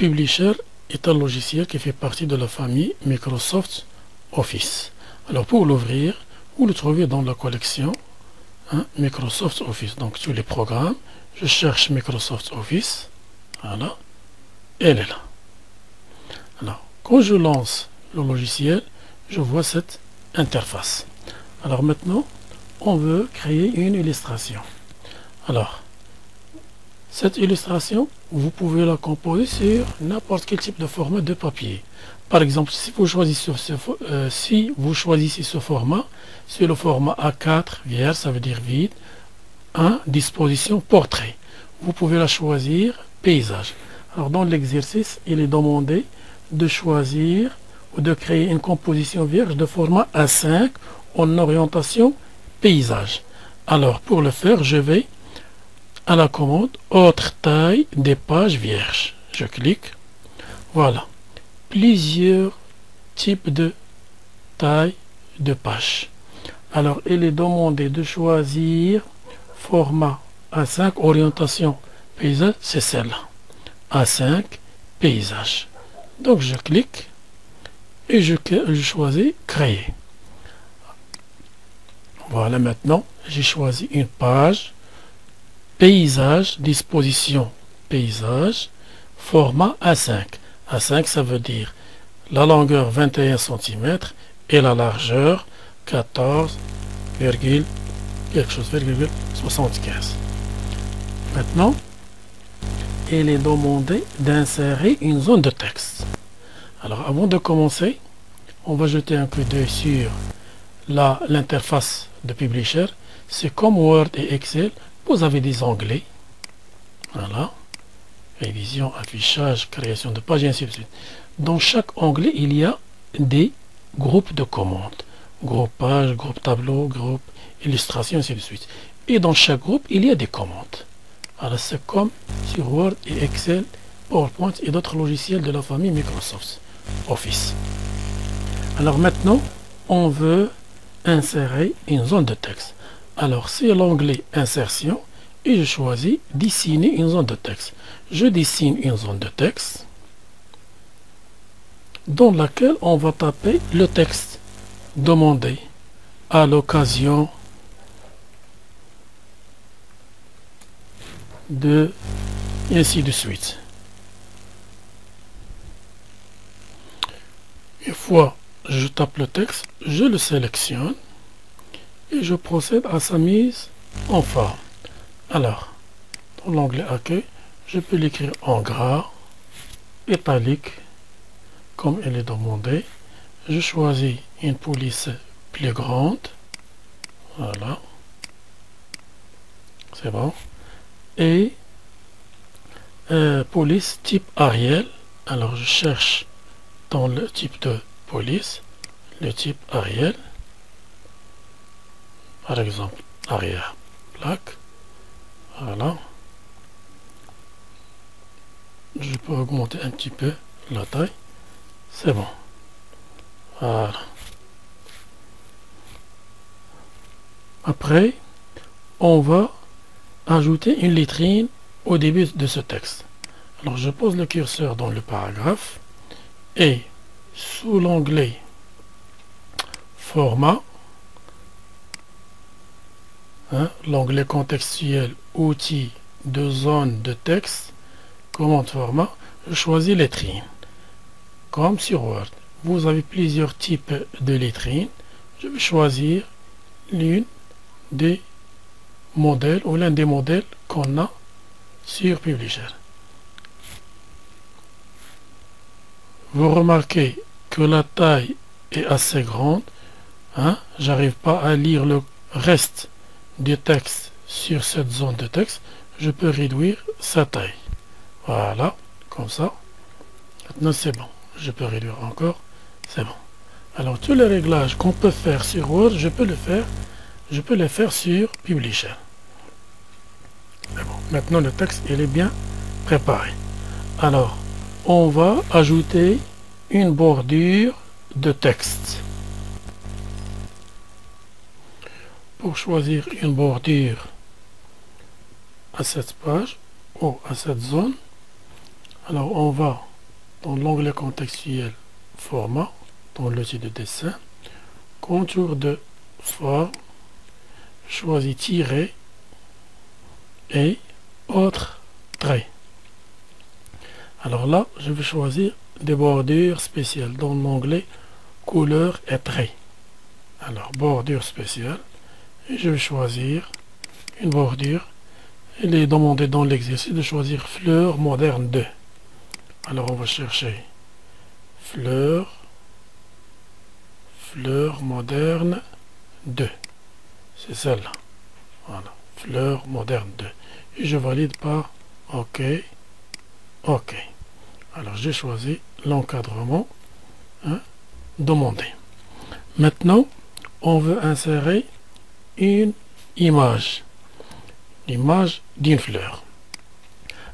Publisher est un logiciel qui fait partie de la famille Microsoft Office. Alors pour l'ouvrir, vous le trouvez dans la collection Microsoft Office. Donc sur les programmes, je cherche Microsoft Office. Voilà. Elle est là. Alors, quand je lance le logiciel, je vois cette interface. Alors maintenant, on veut créer une illustration. Alors, cette illustration, vous pouvez la composer sur n'importe quel type de format de papier. Par exemple, si vous choisissez ce format, c'est le format A4 vierge, ça veut dire vide, disposition portrait. Vous pouvez la choisir paysage. Alors dans l'exercice, il est demandé de choisir ou de créer une composition vierge de format A5 en orientation paysage. Alors pour le faire, je vais à la commande autre taille des pages vierges. Je clique. Voilà. Plusieurs types de taille de pages. Alors il est demandé de choisir format A5 orientation paysage, c'est celle-là. A5 paysage. Donc je clique et je choisis créer. Voilà, maintenant j'ai choisi une page paysage, disposition paysage, format A5. A5 ça veut dire la longueur 21 cm et la largeur 14, quelque chose, 75. Maintenant, il est demandé d'insérer une zone de texte. Alors avant de commencer, on va jeter un coup d'œil sur l'interface de Publisher. C'est comme Word et Excel, vous avez des onglets. Voilà. Révision, affichage, création de page et ainsi de suite. Dans chaque onglet, il y a des groupes de commandes. Groupe page, groupe tableau, groupe illustration, ainsi de suite. Et dans chaque groupe, il y a des commandes. Alors c'est comme sur Word et Excel, PowerPoint et d'autres logiciels de la famille Microsoft Office. Alors maintenant, on veut insérer une zone de texte. Alors c'est l'onglet insertion et je choisis dessiner une zone de texte. Je dessine une zone de texte dans laquelle on va taper le texte demandé à l'occasion de et ainsi de suite. Une fois je tape le texte, je le sélectionne et je procède à sa mise en forme. Alors, dans l'onglet accueil, je peux l'écrire en gras, italique, comme il est demandé. Je choisis une police plus grande. Voilà. C'est bon. Et police type Arial. Alors, je cherche dans le type de police, le type Arial. Par exemple, arrière plaque. Voilà. Je peux augmenter un petit peu la taille. C'est bon. Voilà. Après, on va ajouter une lettrine au début de ce texte. Alors, je pose le curseur dans le paragraphe et sous l'onglet Format, l'onglet contextuel, outils de zone de texte, commande format, je choisis lettrine. Comme sur Word, vous avez plusieurs types de lettrines. Je vais choisir l'une des modèles ou l'un des modèles qu'on a sur Publisher. Vous remarquez que la taille est assez grande. J'arrive pas à lire le reste du texte sur cette zone de texte. Je peux réduire sa taille. Voilà, comme ça. Maintenant c'est bon. Je peux réduire encore. C'est bon. Alors tous les réglages qu'on peut faire sur Word, je peux les faire sur Publisher. C'est bon. Maintenant le texte il est bien préparé. Alors on va ajouter une bordure de texte. Pour choisir une bordure à cette page ou à cette zone, alors on va dans l'onglet contextuel format, dans l'outil de dessin, contour de forme, choisis tirer et autres traits. Alors là, je vais choisir des bordures spéciales dans l'onglet couleur et traits. Alors bordure spéciale, et je vais choisir une bordure. Il est demandé dans l'exercice de choisir fleur moderne 2. Alors on va chercher fleur moderne 2. C'est celle-là. Voilà, fleur moderne 2. Et je valide par OK. OK. Alors j'ai choisi l'encadrement demandé. Maintenant, on veut insérer une image. L'image d'une fleur.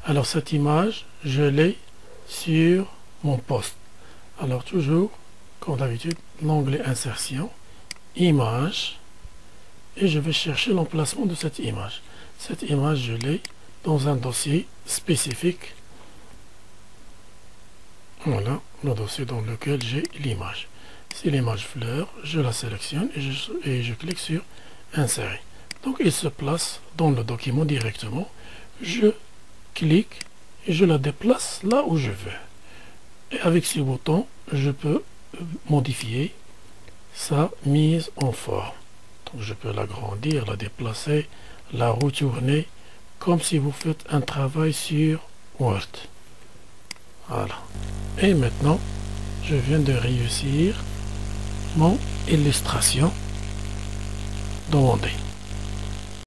Alors cette image, je l'ai sur mon poste. Alors toujours, comme d'habitude, l'onglet insertion, image, et je vais chercher l'emplacement de cette image. Cette image, je l'ai dans un dossier spécifique. Voilà, le dossier dans lequel j'ai l'image. C'est l'image fleur, je la sélectionne et je clique sur insérer. Donc il se place dans le document directement. Je clique et je la déplace là où je veux. Et avec ce bouton, je peux modifier sa mise en forme. Donc je peux l'agrandir, la déplacer, la retourner, comme si vous faites un travail sur Word. Voilà. Et maintenant, je viens de réussir mon illustration demandée.